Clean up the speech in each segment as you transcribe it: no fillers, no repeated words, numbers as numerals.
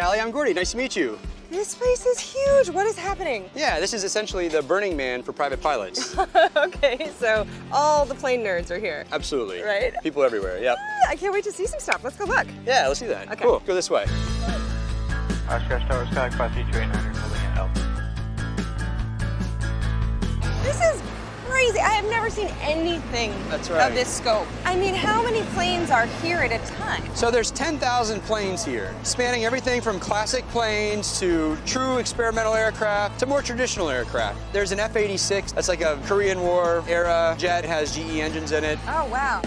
Allie, I'm Gordy. Nice to meet you. This place is huge. What is happening? Yeah, this is essentially the Burning Man for private pilots. Okay, so all the plane nerds are here. Absolutely. Right? People everywhere, yep. I can't wait to see some stuff. Let's go look. Yeah, let's do that. Okay. Cool, go this way. Oscar Tower, Sky Class E2800, holding at L. This is crazy. I have never seen anything That's right. of this scope. I mean, how many planes are here at a time? So there's 10,000 planes here, spanning everything from classic planes to true experimental aircraft to more traditional aircraft. There's an F-86, that's like a Korean War era jet, has GE engines in it. Oh, wow.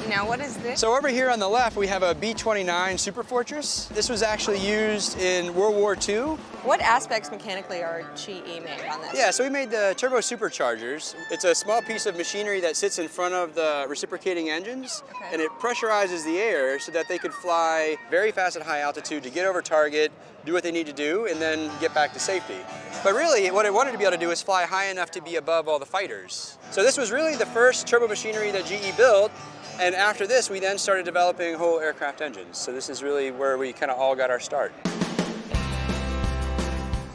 Now, what is this? So over here on the left, we have a B-29 Superfortress. This was actually used in World War II. What aspects mechanically are GE made on this? Yeah, so we made the turbo superchargers. It's a small piece of machinery that sits in front of the reciprocating engines, and it pressurizes the air so that they could fly very fast at high altitude to get over target, do what they need to do, and then get back to safety. But really, what it wanted to be able to do is fly high enough to be above all the fighters. So this was really the first turbo machinery that GE built. And after this, we then started developing whole aircraft engines. So this is really where we kind of all got our start.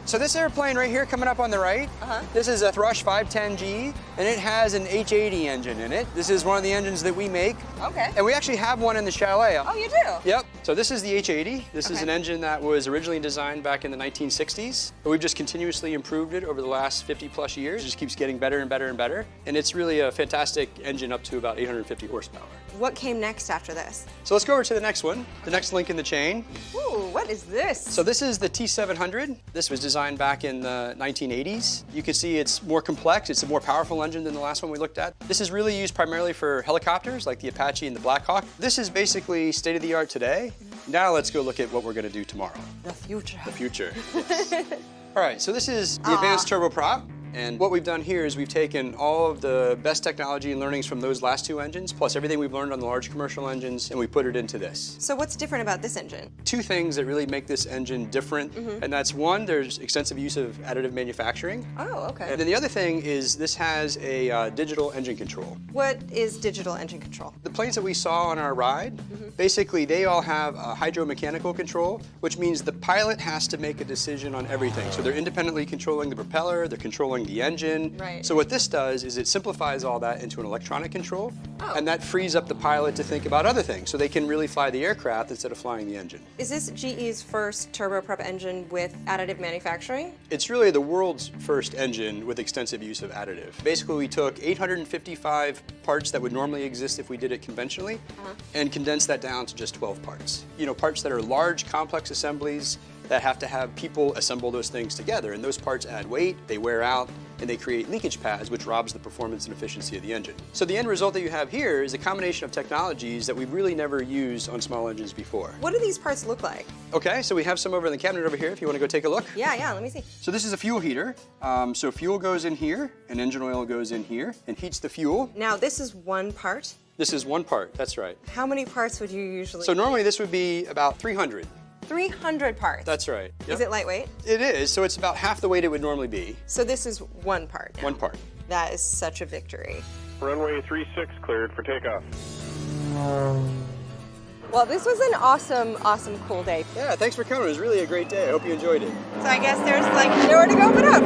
So this airplane right here coming up on the right, this is a Thrush 510G, and it has an H80 engine in it. This is one of the engines that we make. Okay. And we actually have one in the chalet. Oh, you do? Yep. So this is the H80. This is an engine that was originally designed back in the 1960s. But we've just continuously improved it over the last 50 plus years. It just keeps getting better and better and better. And it's really a fantastic engine up to about 850 horsepower. What came next after this? So let's go over to the next one, the next link in the chain. Ooh, what is this? So this is the T700. This was designed back in the 1980s. You can see it's more complex. It's a more powerful engine than the last one we looked at. This is really used primarily for helicopters like the Apache and the Black Hawk. This is basically state-of-the-art today. Now let's go look at what we're going to do tomorrow. The future. The future. Yes. All right, so this is the advanced turboprop. And what we've done here is we've taken all of the best technology and learnings from those last two engines, plus everything we've learned on the large commercial engines, and we put it into this. So what's different about this engine? Two things that really make this engine different, and that's one, there's extensive use of additive manufacturing. Oh, okay. And then the other thing is this has a digital engine control. What is digital engine control? The planes that we saw on our ride, basically they all have a hydromechanical control, which means the pilot has to make a decision on everything. So they're independently controlling the propeller, they're controlling the engine. Right. So what this does is it simplifies all that into an electronic control, and that frees up the pilot to think about other things, so they can really fly the aircraft instead of flying the engine. Is this GE's first turboprop engine with additive manufacturing? It's really the world's first engine with extensive use of additive. Basically, we took 855 parts that would normally exist if we did it conventionally, and condensed that down to just 12 parts. You know, parts that are large, complex assemblies that have to have people assemble those things together, and those parts add weight, they wear out, and they create leakage paths, which robs the performance and efficiency of the engine. So the end result that you have here is a combination of technologies that we've really never used on small engines before. What do these parts look like? Okay, so we have some over in the cabinet over here if you want to go take a look. Yeah, let me see. So this is a fuel heater. So fuel goes in here, and engine oil goes in here, and heats the fuel. Now, this is one part? This is one part, that's right. How many parts would you usually So normally this would be about 300. 300 parts? That's right. Yep. Is it lightweight? It is, so it's about half the weight it would normally be. So this is one part now. One part. That is such a victory. Runway 36 cleared for takeoff. Well, this was an awesome, cool day. Yeah, thanks for coming. It was really a great day. I hope you enjoyed it. So I guess there's like nowhere to go but up.